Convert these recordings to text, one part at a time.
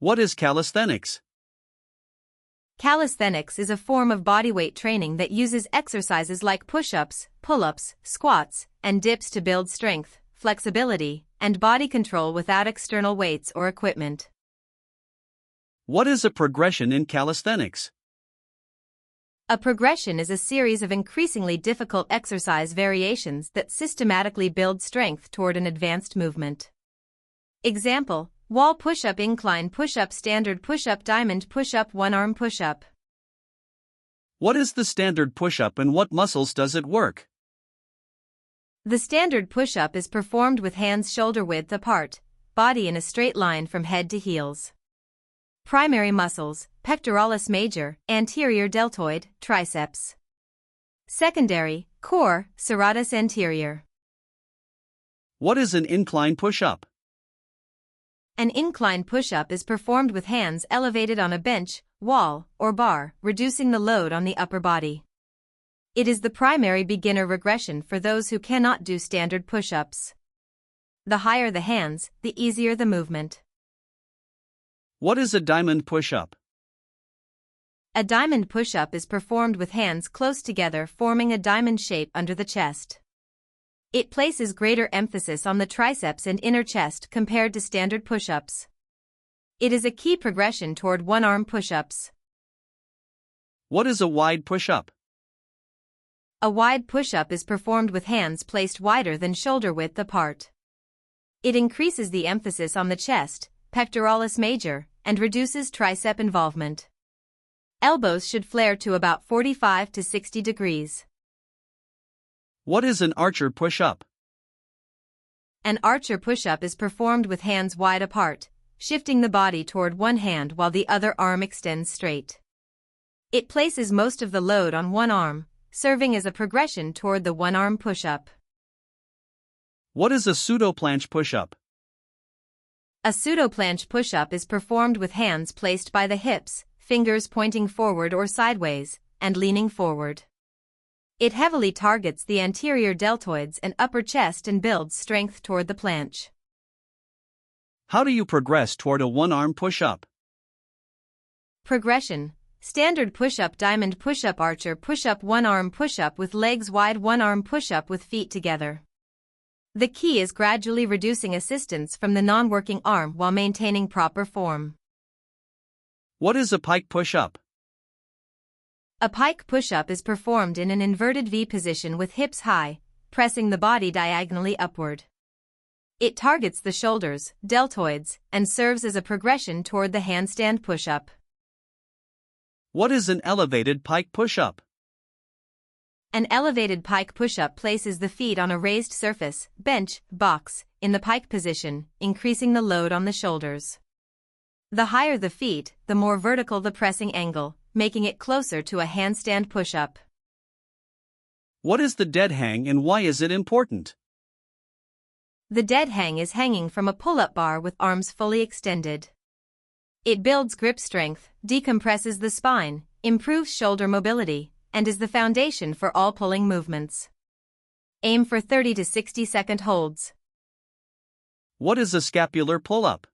What is calisthenics? Calisthenics is a form of bodyweight training that uses exercises like push-ups, pull-ups, squats, and dips to build strength, flexibility, and body control without external weights or equipment. What is a progression in calisthenics? A progression is a series of increasingly difficult exercise variations that systematically build strength toward an advanced movement. Example: wall push-up, incline push-up, standard push-up, diamond push-up, one-arm push-up. What is the standard push-up and what muscles does it work? The standard push-up is performed with hands shoulder width apart, body in a straight line from head to heels. Primary muscles: pectoralis major, anterior deltoid, triceps. Secondary: core, serratus anterior. What is an incline push-up? An incline push-up is performed with hands elevated on a bench, wall, or bar, reducing the load on the upper body. It is the primary beginner regression for those who cannot do standard push-ups. The higher the hands, the easier the movement. What is a diamond push-up? A diamond push-up is performed with hands close together, forming a diamond shape under the chest. It places greater emphasis on the triceps and inner chest compared to standard push-ups. It is a key progression toward one-arm push-ups. What is a wide push-up? A wide push-up is performed with hands placed wider than shoulder width apart. It increases the emphasis on the chest, pectoralis major, and reduces tricep involvement. Elbows should flare to about 45 to 60 degrees. What is an archer push-up? An archer push-up is performed with hands wide apart, shifting the body toward one hand while the other arm extends straight. It places most of the load on one arm, serving as a progression toward the one-arm push-up. What is a pseudo-planche push-up? A pseudo-planche push-up is performed with hands placed by the hips, fingers pointing forward or sideways, and leaning forward. It heavily targets the anterior deltoids and upper chest and builds strength toward the planche. How do you progress toward a one-arm push-up? Progression: standard push-up, diamond push-up, archer push-up, one-arm push-up with legs wide, one-arm push-up with feet together. The key is gradually reducing assistance from the non-working arm while maintaining proper form. What is a pike push-up? A pike push-up is performed in an inverted V position with hips high, pressing the body diagonally upward. It targets the shoulders, deltoids, and serves as a progression toward the handstand push-up. What is an elevated pike push-up? An elevated pike push-up places the feet on a raised surface, bench, box, in the pike position, increasing the load on the shoulders. The higher the feet, the more vertical the pressing angle, making it closer to a handstand push-up. What is the dead hang and why is it important? The dead hang is hanging from a pull-up bar with arms fully extended. It builds grip strength, decompresses the spine, improves shoulder mobility, and is the foundation for all pulling movements. Aim for 30 to 60-second holds. What is a scapular pull-up?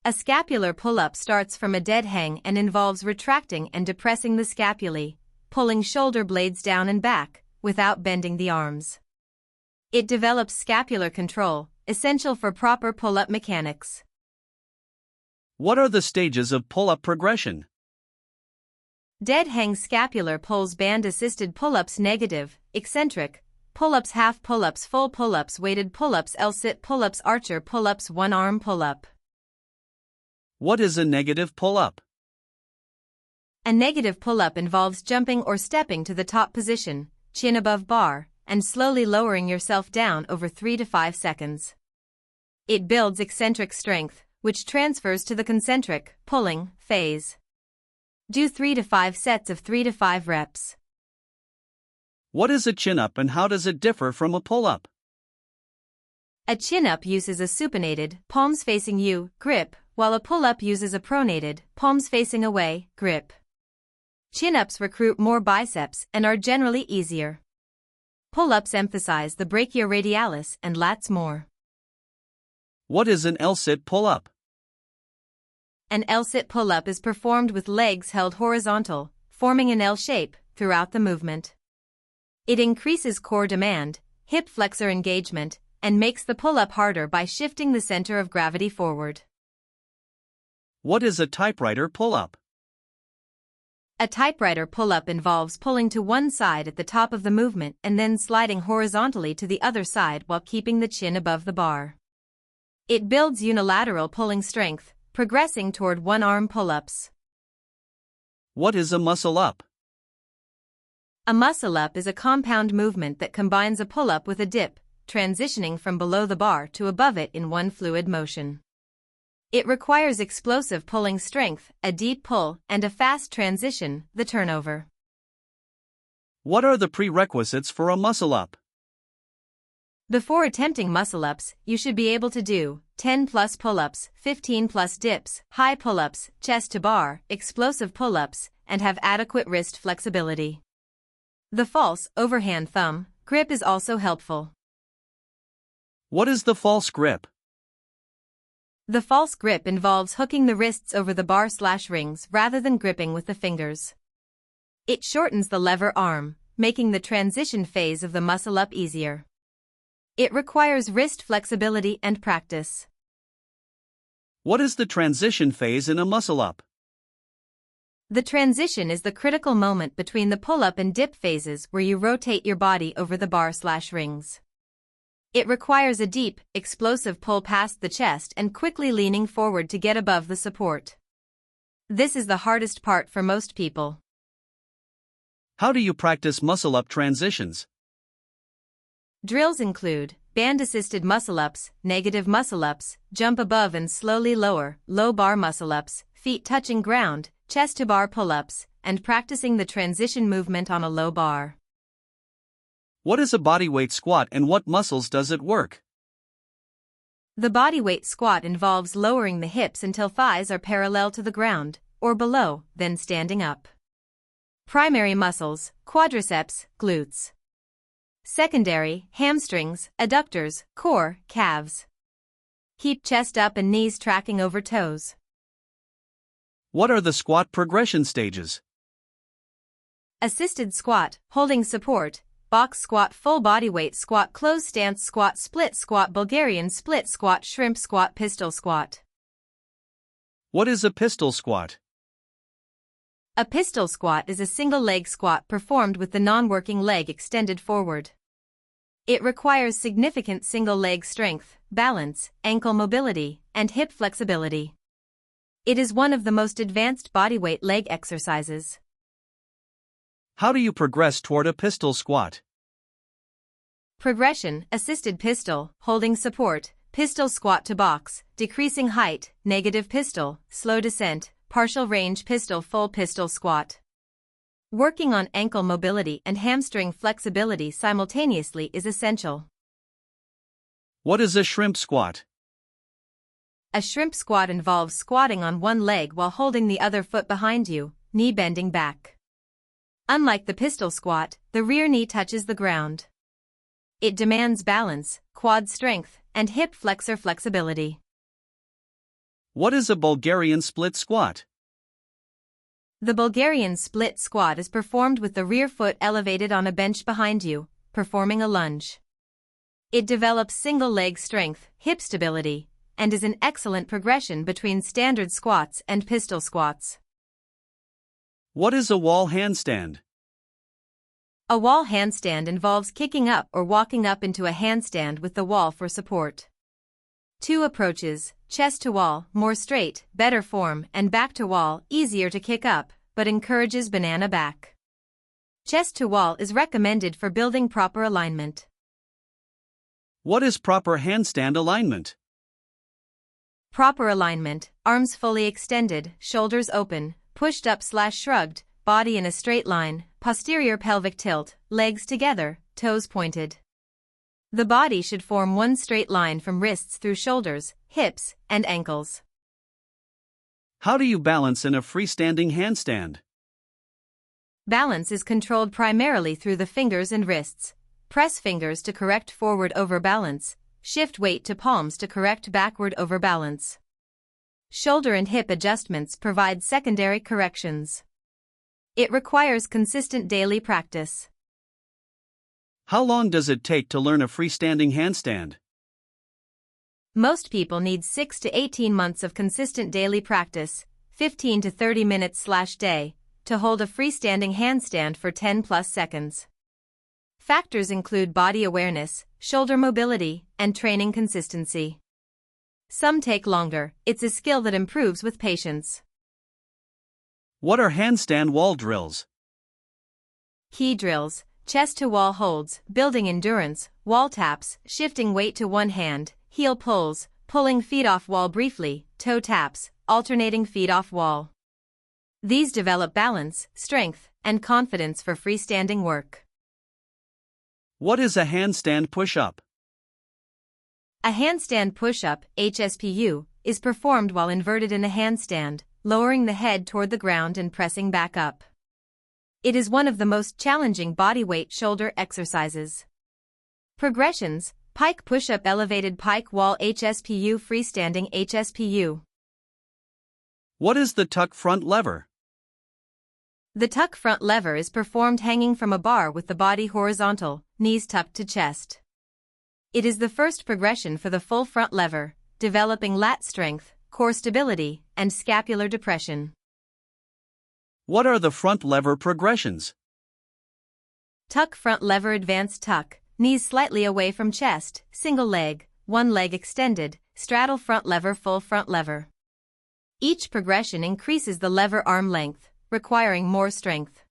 A scapular pull-up starts from a dead hang and involves retracting and depressing the scapulae, pulling shoulder blades down and back, without bending the arms. It develops scapular control, essential for proper pull-up mechanics. What are the stages of pull-up progression? Dead hang scapular pulls, band-assisted pull-ups, negative, eccentric, pull-ups, half pull-ups, full pull-ups, weighted pull-ups, L-sit pull-ups, archer pull-ups, one-arm pull-up. What is a negative pull-up? A negative pull-up involves jumping or stepping to the top position, chin above bar, and slowly lowering yourself down over 3 to 5 seconds. It builds eccentric strength, which transfers to the concentric, pulling, phase. Do 3 to 5 sets of 3 to 5 reps. What is a chin-up and how does it differ from a pull-up? A chin-up uses a supinated, palms facing you, grip, while a pull-up uses a pronated, palms facing away, grip. Chin-ups recruit more biceps and are generally easier. Pull-ups emphasize the brachioradialis and lats more. What is an L-sit pull-up? An L-sit pull-up is performed with legs held horizontal, forming an L shape throughout the movement. It increases core demand, hip flexor engagement, and makes the pull-up harder by shifting the center of gravity forward. What is a typewriter pull-up? A typewriter pull-up involves pulling to one side at the top of the movement and then sliding horizontally to the other side while keeping the chin above the bar. It builds unilateral pulling strength, progressing toward one-arm pull-ups. What is a muscle-up? A muscle-up is a compound movement that combines a pull-up with a dip, transitioning from below the bar to above it in one fluid motion. It requires explosive pulling strength, a deep pull, and a fast transition, the turnover. What are the prerequisites for a muscle-up? Before attempting muscle-ups, you should be able to do 10 plus pull-ups, 15 plus dips, high pull-ups, chest to bar, explosive pull-ups, and have adequate wrist flexibility. The false, overhand thumb grip is also helpful. What is the false grip? The false grip involves hooking the wrists over the bar/rings rather than gripping with the fingers. It shortens the lever arm, making the transition phase of the muscle-up easier. It requires wrist flexibility and practice. What is the transition phase in a muscle-up? The transition is the critical moment between the pull-up and dip phases where you rotate your body over the bar/rings. It requires a deep, explosive pull past the chest and quickly leaning forward to get above the support. This is the hardest part for most people. How do you practice muscle-up transitions? Drills include band-assisted muscle-ups, negative muscle-ups, jump above and slowly lower, low bar muscle-ups, feet touching ground, chest-to-bar pull-ups, and practicing the transition movement on a low bar. What is a bodyweight squat and what muscles does it work? The bodyweight squat involves lowering the hips until thighs are parallel to the ground, or below, then standing up. Primary muscles, quadriceps, glutes. Secondary, hamstrings, adductors, core, calves. Keep chest up and knees tracking over toes. What are the squat progression stages? Assisted squat, holding support, box squat, full body weight squat, closed stance squat, split squat, Bulgarian split squat, shrimp squat, pistol squat. What is a pistol squat? A pistol squat is a single leg squat performed with the non-working leg extended forward. It requires significant single leg strength, balance, ankle mobility, and hip flexibility. It is one of the most advanced bodyweight leg exercises. How do you progress toward a pistol squat? Progression, assisted pistol, holding support, pistol squat to box, decreasing height, negative pistol, slow descent, partial range pistol, full pistol squat. Working on ankle mobility and hamstring flexibility simultaneously is essential. What is a shrimp squat? A shrimp squat involves squatting on one leg while holding the other foot behind you, knee bending back. Unlike the pistol squat, the rear knee touches the ground. It demands balance, quad strength, and hip flexor flexibility. What is a Bulgarian split squat? The Bulgarian split squat is performed with the rear foot elevated on a bench behind you, performing a lunge. It develops single leg strength, hip stability, and is an excellent progression between standard squats and pistol squats. What is a wall handstand? A wall handstand involves kicking up or walking up into a handstand with the wall for support. Two approaches, chest to wall, more straight, better form, and back to wall, easier to kick up, but encourages banana back. Chest to wall is recommended for building proper alignment. What is proper handstand alignment? Proper alignment, arms fully extended, shoulders open, pushed up/shrugged, body in a straight line, posterior pelvic tilt, legs together, toes pointed. The body should form one straight line from wrists through shoulders, hips, and ankles. How do you balance in a freestanding handstand? Balance is controlled primarily through the fingers and wrists. Press fingers to correct forward over balance, shift weight to palms to correct backward over balance. shoulder and hip adjustments provide secondary corrections. It requires consistent daily practice. How long does it take to learn a freestanding handstand? Most people need 6 to 18 months of consistent daily practice, 15 to 30 minutes/day, to hold a freestanding handstand for 10+ seconds. Factors include body awareness, shoulder mobility, and training consistency. Some take longer. It's a skill that improves with patience. What are handstand wall drills? Key drills: chest to wall holds, building endurance, wall taps, shifting weight to one hand, heel pulls, pulling feet off wall briefly, toe taps, alternating feet off wall. These develop balance, strength, and confidence for freestanding work. What is a handstand push-up? A handstand push-up, HSPU, is performed while inverted in a handstand, lowering the head toward the ground and pressing back up. It is one of the most challenging bodyweight shoulder exercises. Progressions: pike push-up, elevated pike wall HSPU, freestanding HSPU. What is the tuck front lever? The tuck front lever is performed hanging from a bar with the body horizontal, knees tucked to chest. It is the first progression for the full front lever, developing lat strength, core stability, and scapular depression. What are the front lever progressions? Tuck front lever, advanced tuck, knees slightly away from chest, single leg, one leg extended, straddle front lever, full front lever. Each progression increases the lever arm length, requiring more strength.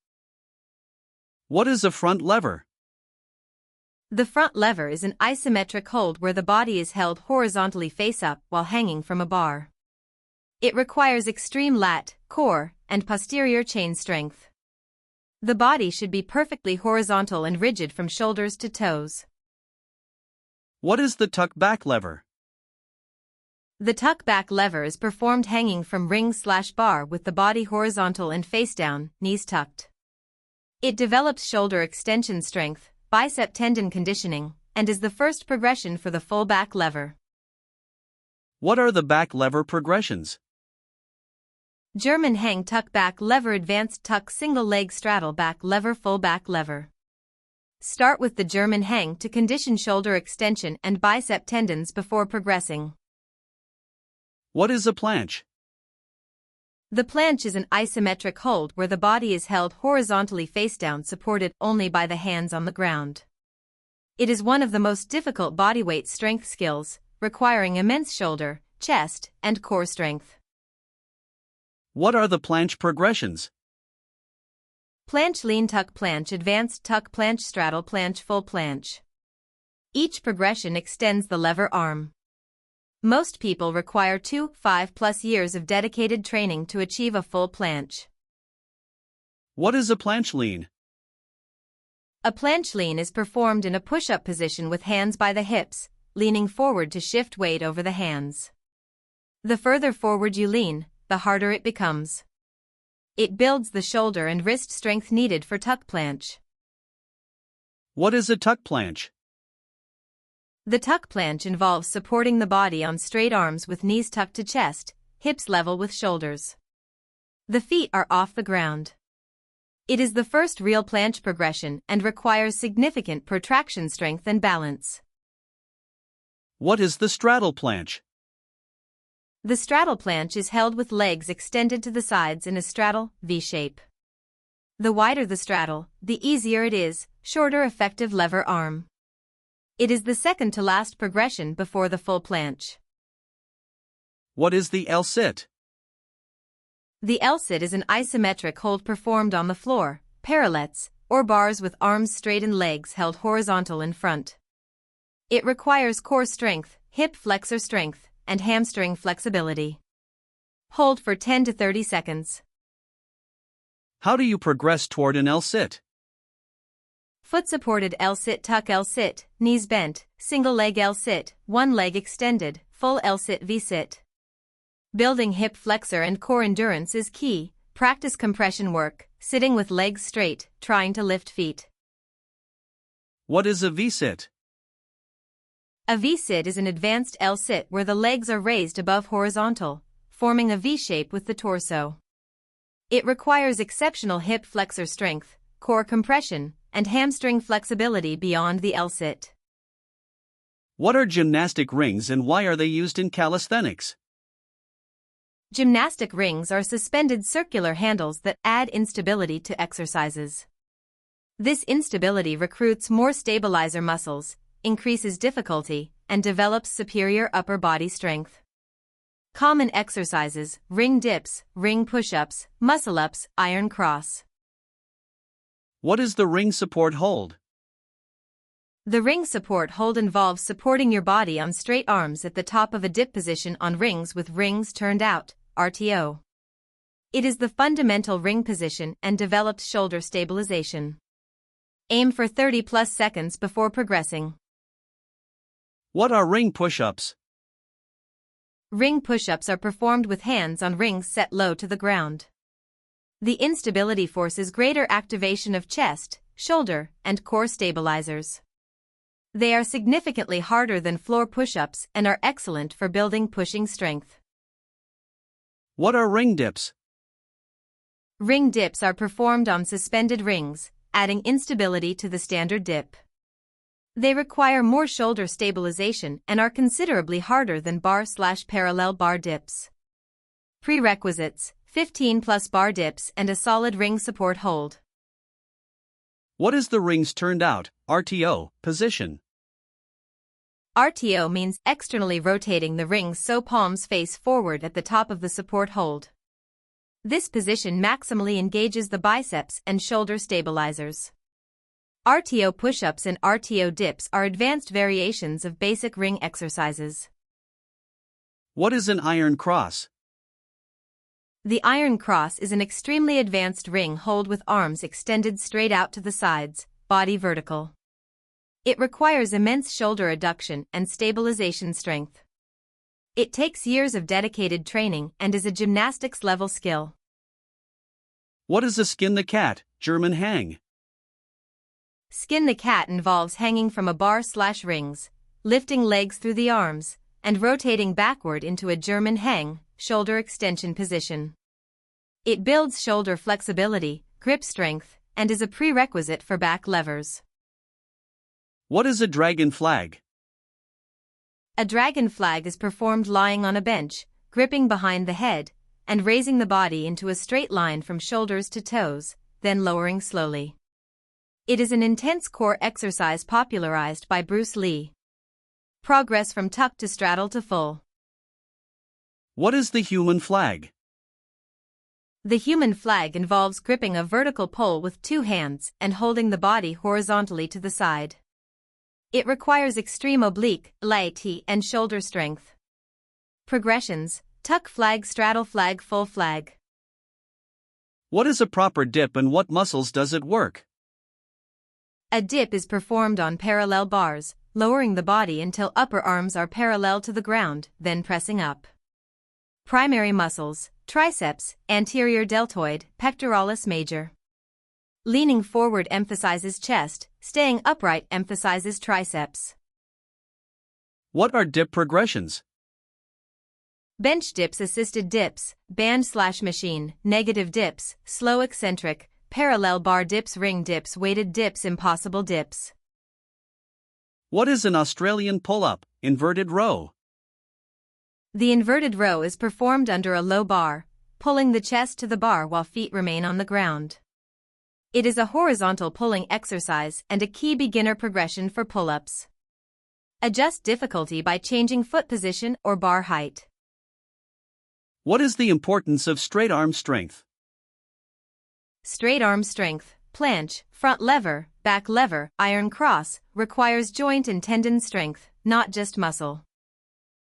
What is a front lever? The front lever is an isometric hold where the body is held horizontally face up while hanging from a bar. It requires extreme lat, core, and posterior chain strength. The body should be perfectly horizontal and rigid from shoulders to toes. What is the tuck back lever? The tuck back lever is performed hanging from ring/bar with the body horizontal and face down, knees tucked. It develops shoulder extension strength, bicep tendon conditioning, and is the first progression for the full back lever. What are the back lever progressions? German hang tuck back lever, advanced tuck single leg straddle back lever, full back lever. Start with the German hang to condition shoulder extension and bicep tendons before progressing. What is a planche? The planche is an isometric hold where the body is held horizontally face down, supported only by the hands on the ground. It is one of the most difficult bodyweight strength skills, requiring immense shoulder, chest, and core strength. What are the planche progressions? Planche, lean tuck planche, advanced tuck planche, straddle planche, full planche. Each progression extends the lever arm. Most people require 5+ years of dedicated training to achieve a full planche. What is a planche lean? A planche lean is performed in a push-up position with hands by the hips, leaning forward to shift weight over the hands. The further forward you lean, the harder it becomes. It builds the shoulder and wrist strength needed for tuck planche. What is a tuck planche? The tuck planche involves supporting the body on straight arms with knees tucked to chest, hips level with shoulders. The feet are off the ground. It is the first real planche progression and requires significant protraction strength and balance. What is the straddle planche? The straddle planche is held with legs extended to the sides in a straddle, V shape. The wider the straddle, the easier it is, shorter effective lever arm. It is the second to last progression before the full planche. What is the L-sit? The L-sit is an isometric hold performed on the floor, parallettes, or bars with arms straight and legs held horizontal in front. It requires core strength, hip flexor strength, and hamstring flexibility. Hold for 10 to 30 seconds. How do you progress toward an L-sit? Foot-supported L-sit, tuck L-sit, knees bent, single leg L-sit, one leg extended, full L-sit, V-sit. Building hip flexor and core endurance is key. Practice compression work, sitting with legs straight, trying to lift feet. What is a V-sit? A V-sit is an advanced L-sit where the legs are raised above horizontal, forming a V-shape with the torso. It requires exceptional hip flexor strength, core compression, and hamstring flexibility beyond the L-sit. What are gymnastic rings and why are they used in calisthenics? Gymnastic rings are suspended circular handles that add instability to exercises. This instability recruits more stabilizer muscles, increases difficulty, and develops superior upper body strength. Common exercises: ring dips, ring push-ups, muscle-ups, iron cross. What is the ring support hold? The ring support hold involves supporting your body on straight arms at the top of a dip position on rings with rings turned out, RTO. It is the fundamental ring position and develops shoulder stabilization. Aim for 30+ seconds before progressing. What are ring push-ups? Ring push-ups are performed with hands on rings set low to the ground. The instability forces greater activation of chest, shoulder, and core stabilizers. They are significantly harder than floor push-ups and are excellent for building pushing strength. What are ring dips? Ring dips are performed on suspended rings, adding instability to the standard dip. They require more shoulder stabilization and are considerably harder than bar/parallel bar dips. Prerequisites: 15+ bar dips and a solid ring support hold. What is the rings turned out, RTO, position? RTO means externally rotating the rings so palms face forward at the top of the support hold. This position maximally engages the biceps and shoulder stabilizers. RTO push-ups and RTO dips are advanced variations of basic ring exercises. What is an iron cross? The iron cross is an extremely advanced ring hold with arms extended straight out to the sides, body vertical. It requires immense shoulder adduction and stabilization strength. It takes years of dedicated training and is a gymnastics-level skill. What is a skin the cat, German hang? Skin the cat involves hanging from a bar/rings, lifting legs through the arms, and rotating backward into a German hang, shoulder extension position. It builds shoulder flexibility, grip strength, and is a prerequisite for back levers. What is a dragon flag? A dragon flag is performed lying on a bench, gripping behind the head, and raising the body into a straight line from shoulders to toes, then lowering slowly. It is an intense core exercise popularized by Bruce Lee. Progress from tuck to straddle to full. What is the human flag? The human flag involves gripping a vertical pole with two hands and holding the body horizontally to the side. It requires extreme oblique, laity, and shoulder strength. Progressions: tuck flag, straddle flag, full flag. What is a proper dip and what muscles does it work? A dip is performed on parallel bars, lowering the body until upper arms are parallel to the ground, then pressing up. Primary muscles: triceps, anterior deltoid, pectoralis major. Leaning forward emphasizes chest, staying upright emphasizes triceps. What are dip progressions? Bench dips, assisted dips, band/machine, negative dips, slow eccentric, parallel bar dips, ring dips, weighted dips, impossible dips. What is an Australian pull-up, inverted row? The inverted row is performed under a low bar, pulling the chest to the bar while feet remain on the ground. It is a horizontal pulling exercise and a key beginner progression for pull-ups. Adjust difficulty by changing foot position or bar height. What is the importance of straight arm strength? Straight arm strength, planche, front lever, back lever, iron cross, requires joint and tendon strength, not just muscle.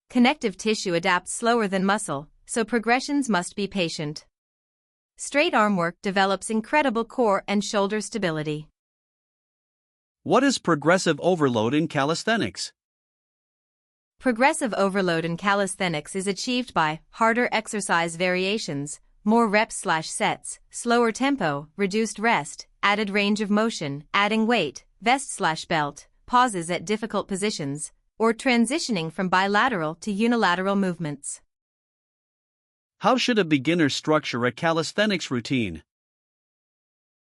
Connective tissue adapts slower than muscle, so progressions must be patient. Straight arm work develops incredible core and shoulder stability. What is progressive overload in calisthenics? Progressive overload in calisthenics is achieved by harder exercise variations, more reps/sets, slower tempo, reduced rest, added range of motion, adding weight, vest/belt, pauses at difficult positions, or transitioning from bilateral to unilateral movements. How should a beginner structure a calisthenics routine?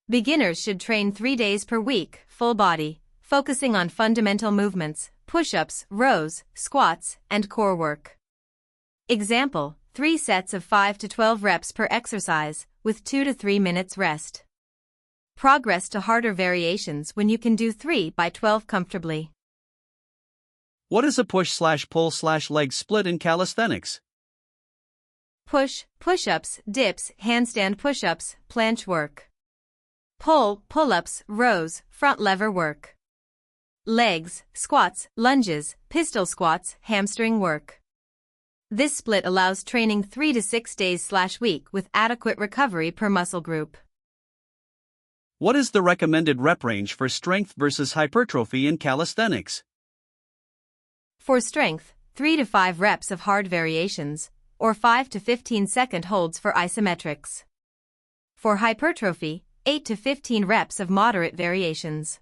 Beginners should train 3 days per week, full body, focusing on fundamental movements, push-ups, rows, squats, and core work. Example, 3 sets of 5 to 12 reps per exercise, with 2 to 3 minutes rest. Progress to harder variations when you can do 3 by 12 comfortably. What is a push/pull/leg split in calisthenics? Push, push-ups, dips, handstand push-ups, planche work. Pull, pull-ups, rows, front lever work. Legs, squats, lunges, pistol squats, hamstring work. This split allows training 3 to 6 days/week with adequate recovery per muscle group. What is the recommended rep range for strength versus hypertrophy in calisthenics? For strength, 3 to 5 reps of hard variations, or 5 to 15-second holds for isometrics. For hypertrophy, 8 to 15 reps of moderate variations.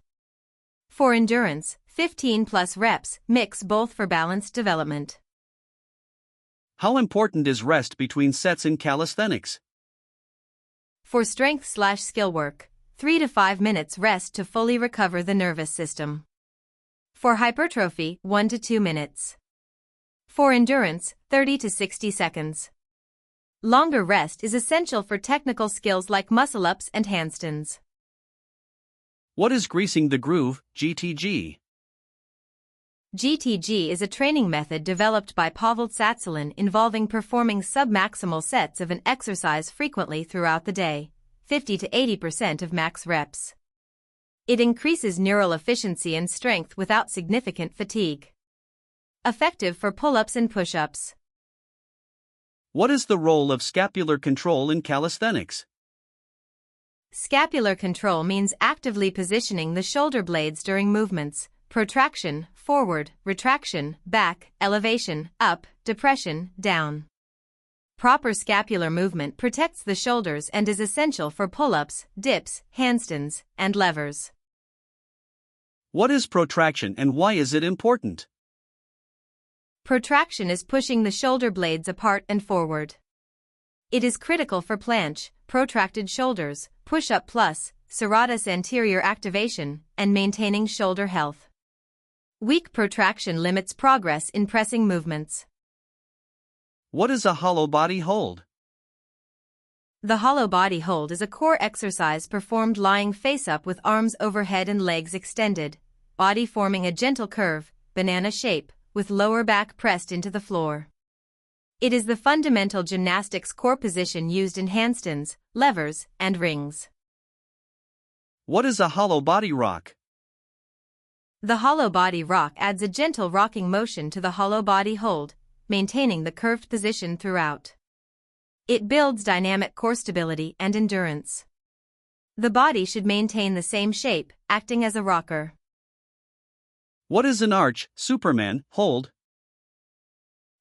For endurance, 15 plus reps, mix both for balanced development. How important is rest between sets in calisthenics? For strength/skill work, 3 to 5 minutes rest to fully recover the nervous system. For hypertrophy, 1 to 2 minutes. For endurance, 30 to 60 seconds. Longer rest is essential for technical skills like muscle-ups and handstands. What is greasing the groove, GTG? GTG is a training method developed by Pavel Tsatsouline involving performing submaximal sets of an exercise frequently throughout the day, 50 to 80% of max reps. It increases neural efficiency and strength without significant fatigue. Effective for pull-ups and push-ups. What is the role of scapular control in calisthenics? Scapular control means actively positioning the shoulder blades during movements, protraction, forward, retraction, back, elevation, up, depression, down. Proper scapular movement protects the shoulders and is essential for pull-ups, dips, handstands, and levers. What is protraction and why is it important? Protraction is pushing the shoulder blades apart and forward. It is critical for planche, protracted shoulders, push-up plus, serratus anterior activation, and maintaining shoulder health. Weak protraction limits progress in pressing movements. What is a hollow body hold? The hollow body hold is a core exercise performed lying face-up with arms overhead and legs extended, body forming a gentle curve, banana shape, with lower back pressed into the floor. It is the fundamental gymnastics core position used in handstands, levers, and rings. What is a hollow body rock? The hollow body rock adds a gentle rocking motion to the hollow body hold, maintaining the curved position throughout. It builds dynamic core stability and endurance. The body should maintain the same shape, acting as a rocker. What is an arch, Superman, hold?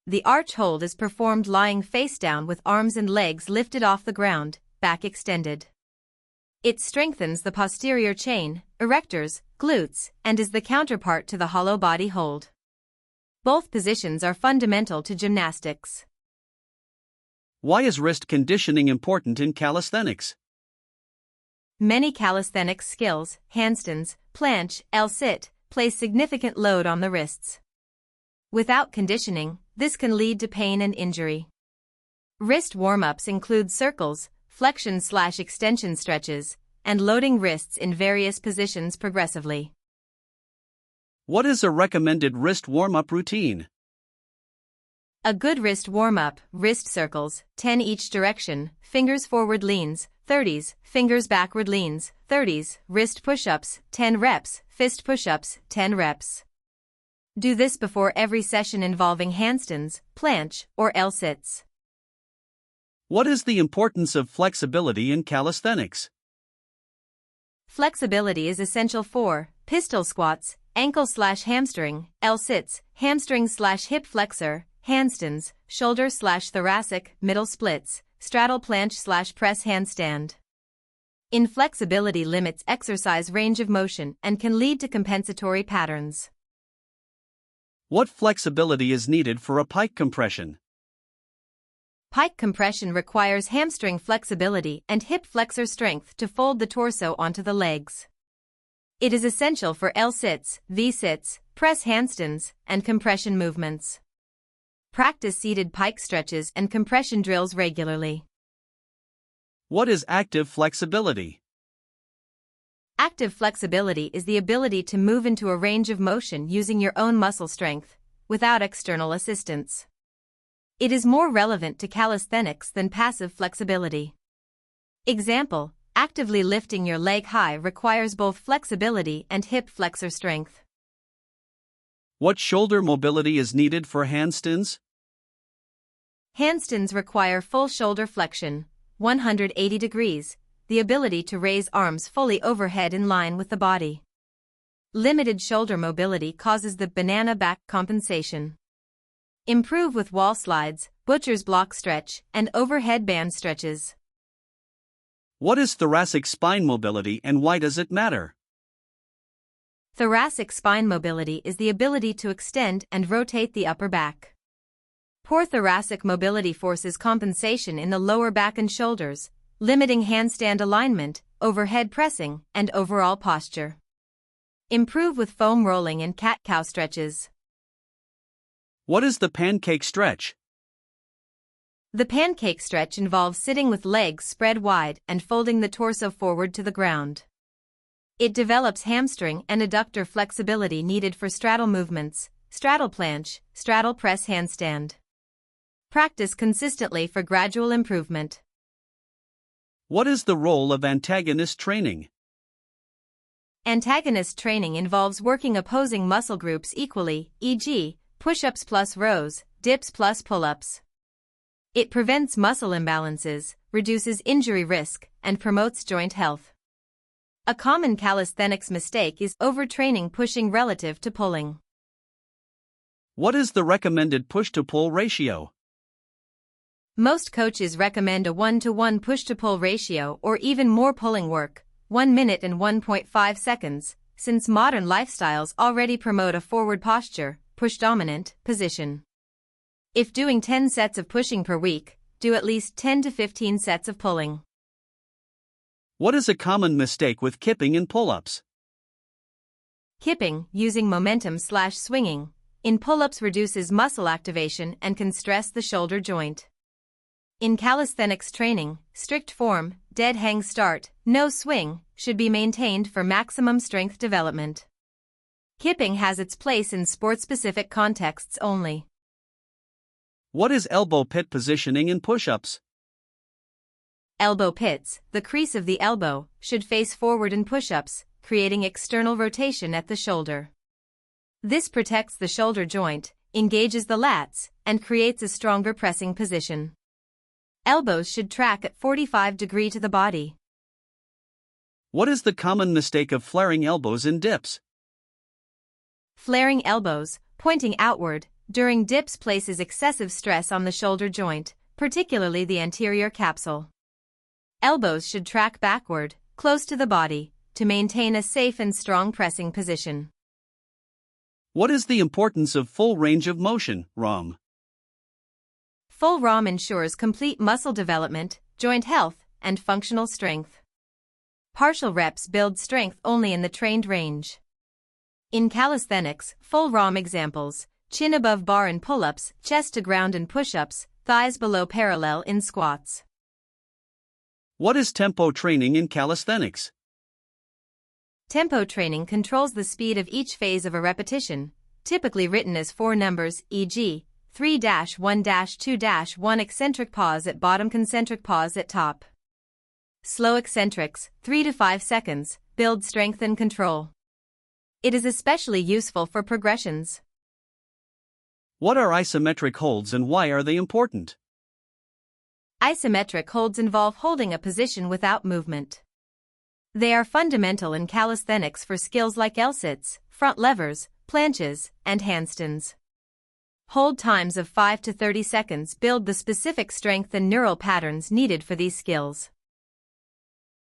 The arch hold is performed lying face down with arms and legs lifted off the ground, back extended. It strengthens the posterior chain, erectors, glutes, and is the counterpart to the hollow body hold. Both positions are fundamental to gymnastics. Why is wrist conditioning important in calisthenics? Many calisthenics skills, handstands, planche, L-sit, place significant load on the wrists. Without conditioning, this can lead to pain and injury. Wrist warm-ups include circles, flexion/extension stretches, and loading wrists in various positions progressively. What is a recommended wrist warm-up routine? A good wrist warm-up, wrist circles, 10 each direction, fingers forward leans, 30s, fingers backward leans, 30s, wrist push-ups, 10 reps, fist push-ups, 10 reps. Do this before every session involving handstands, planche, or L-sits. What is the importance of flexibility in calisthenics? Flexibility is essential for pistol squats, ankle/hamstring, L-sits, hamstring/hip flexor, handstands, shoulder/thoracic, middle splits, straddle planche/press handstand. Inflexibility limits exercise range of motion and can lead to compensatory patterns. What flexibility is needed for a pike compression? Pike compression requires hamstring flexibility and hip flexor strength to fold the torso onto the legs. It is essential for L-sits, V-sits, press handstands, and compression movements. Practice seated pike stretches and compression drills regularly. What is active flexibility? Active flexibility is the ability to move into a range of motion using your own muscle strength, without external assistance. It is more relevant to calisthenics than passive flexibility. Example: actively lifting your leg high requires both flexibility and hip flexor strength. What shoulder mobility is needed for handstands? Handstands require full shoulder flexion, 180 degrees, the ability to raise arms fully overhead in line with the body. Limited shoulder mobility causes the banana back compensation. Improve with wall slides, butcher's block stretch, and overhead band stretches. What is thoracic spine mobility and why does it matter? Thoracic spine mobility is the ability to extend and rotate the upper back. Poor thoracic mobility forces compensation in the lower back and shoulders, limiting handstand alignment, overhead pressing, and overall posture. Improve with foam rolling and cat-cow stretches. What is the pancake stretch? The pancake stretch involves sitting with legs spread wide and folding the torso forward to the ground. It develops hamstring and adductor flexibility needed for straddle movements, straddle planche, straddle press handstand. Practice consistently for gradual improvement. What is the role of antagonist training? Antagonist training involves working opposing muscle groups equally, e.g., push-ups plus rows, dips plus pull-ups. It prevents muscle imbalances, reduces injury risk, and promotes joint health. A common calisthenics mistake is overtraining pushing relative to pulling. What is the recommended push-to-pull ratio? Most coaches recommend a 1-to-1 push-to-pull ratio or even more pulling work, 1 minute and 1.5 seconds, since modern lifestyles already promote a forward posture, push-dominant, position. If doing 10 sets of pushing per week, do at least 10 to 15 sets of pulling. What is a common mistake with kipping and pull-ups? Kipping, using momentum/swinging, in pull-ups reduces muscle activation and can stress the shoulder joint. In calisthenics training, strict form, dead hang start, no swing, should be maintained for maximum strength development. Kipping has its place in sport-specific contexts only. What is elbow pit positioning in push-ups? Elbow pits, the crease of the elbow, should face forward in push-ups, creating external rotation at the shoulder. This protects the shoulder joint, engages the lats, and creates a stronger pressing position. Elbows should track at 45 degrees to the body. What is the common mistake of flaring elbows in dips? Flaring elbows, pointing outward, during dips places excessive stress on the shoulder joint, particularly the anterior capsule. Elbows should track backward, close to the body, to maintain a safe and strong pressing position. What is the importance of full range of motion, ROM? Full ROM ensures complete muscle development, joint health, and functional strength. Partial reps build strength only in the trained range. In calisthenics, full ROM examples: chin above bar in pull-ups, chest to ground in push-ups, thighs below parallel in squats. What is tempo training in calisthenics? Tempo training controls the speed of each phase of a repetition, typically written as 4 numbers, e.g., 3-1-2-1 eccentric pause at bottom, concentric pause at top. Slow eccentrics, 3 to 5 seconds, build strength and control. It is especially useful for progressions. What are isometric holds and why are they important? Isometric holds involve holding a position without movement. They are fundamental in calisthenics for skills like L-sits, front levers, planches, and handstands. Hold times of 5 to 30 seconds build the specific strength and neural patterns needed for these skills.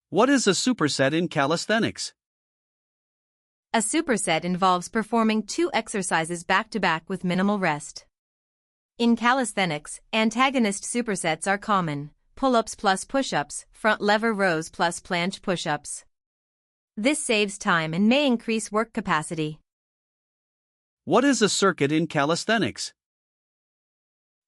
What is a superset in calisthenics? A superset involves performing 2 exercises back-to-back with minimal rest. In calisthenics, antagonist supersets are common: pull-ups plus push-ups, front lever rows plus planche push-ups. This saves time and may increase work capacity. What is a circuit in calisthenics?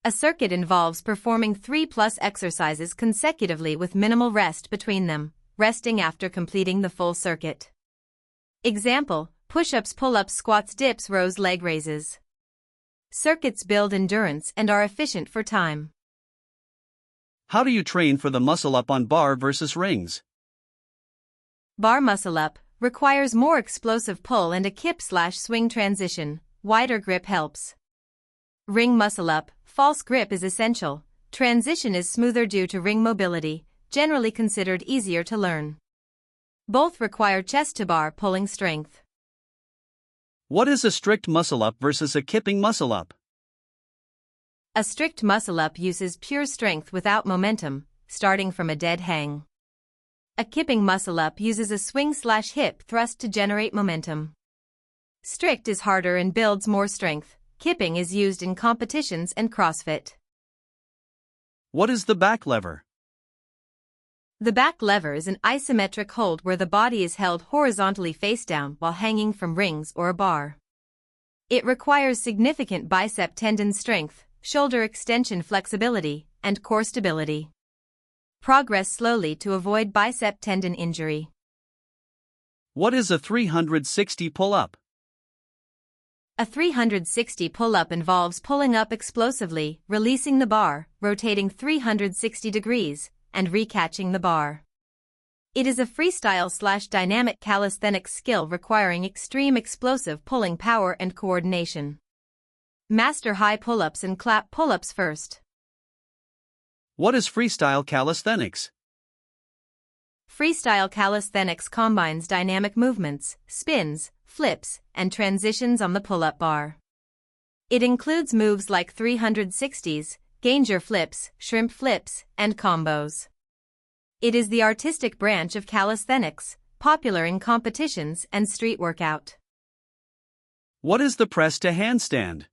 A circuit involves performing 3+ exercises consecutively with minimal rest between them, resting after completing the full circuit. Example: push-ups, pull-ups, squats, dips, rows, leg raises. Circuits build endurance and are efficient for time. How do you train for the muscle-up on bar versus rings? Bar muscle-up requires more explosive pull and a kip/swing transition. Wider grip helps. Ring muscle-up, false grip is essential. Transition is smoother due to ring mobility, generally considered easier to learn. Both require chest-to-bar pulling strength. What is a strict muscle-up versus a kipping muscle-up? A strict muscle-up uses pure strength without momentum, starting from a dead hang. A kipping muscle-up uses a swing/hip thrust to generate momentum. Strict is harder and builds more strength. Kipping is used in competitions and CrossFit. What is the back lever? The back lever is an isometric hold where the body is held horizontally face down while hanging from rings or a bar. It requires significant bicep tendon strength, shoulder extension flexibility, and core stability. Progress slowly to avoid bicep tendon injury. What is a 360 pull-up? A 360 pull-up involves pulling up explosively, releasing the bar, rotating 360 degrees, and recatching the bar. It is a freestyle/dynamic calisthenics skill requiring extreme explosive pulling power and coordination. Master high pull-ups and clap pull-ups first. What is freestyle calisthenics? Freestyle calisthenics combines dynamic movements, spins, flips, and transitions on the pull-up bar. It includes moves like 360s, Ganger flips, shrimp flips, and combos. It is the artistic branch of calisthenics, popular in competitions and street workout. What is the press to handstand?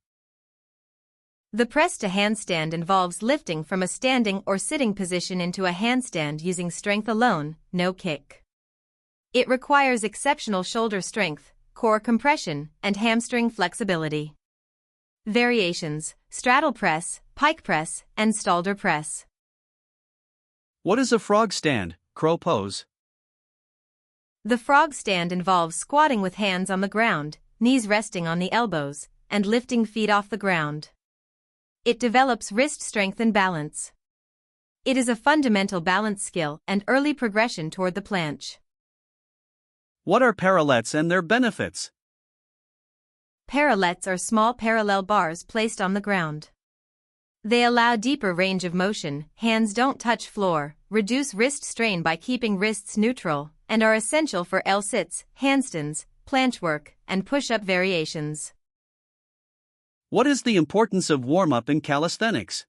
The press to handstand involves lifting from a standing or sitting position into a handstand using strength alone, no kick. It requires exceptional shoulder strength, core compression, and hamstring flexibility. Variations: straddle press, pike press, and stalder press. What is a frog stand, crow pose? The frog stand involves squatting with hands on the ground, knees resting on the elbows, and lifting feet off the ground. It develops wrist strength and balance. It is a fundamental balance skill and early progression toward the planche. What are parallettes and their benefits? Parallettes are small parallel bars placed on the ground. They allow deeper range of motion, hands don't touch floor, reduce wrist strain by keeping wrists neutral, and are essential for L-sits, handstands, planche work, and push-up variations. What is the importance of warm-up in calisthenics?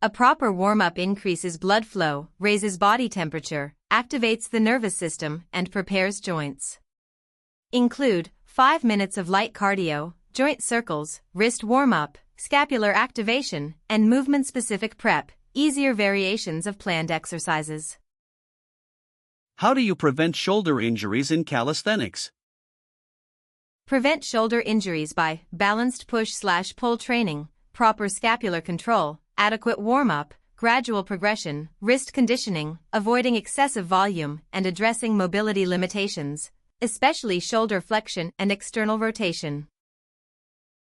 A proper warm-up increases blood flow, raises body temperature, activates the nervous system, and prepares joints. Include 5 minutes of light cardio, joint circles, wrist warm-up, scapular activation, and movement-specific prep, easier variations of planned exercises. How do you prevent shoulder injuries in calisthenics? Prevent shoulder injuries by balanced push/pull training, proper scapular control, adequate warm-up, gradual progression, wrist conditioning, avoiding excessive volume, and addressing mobility limitations, especially shoulder flexion and external rotation.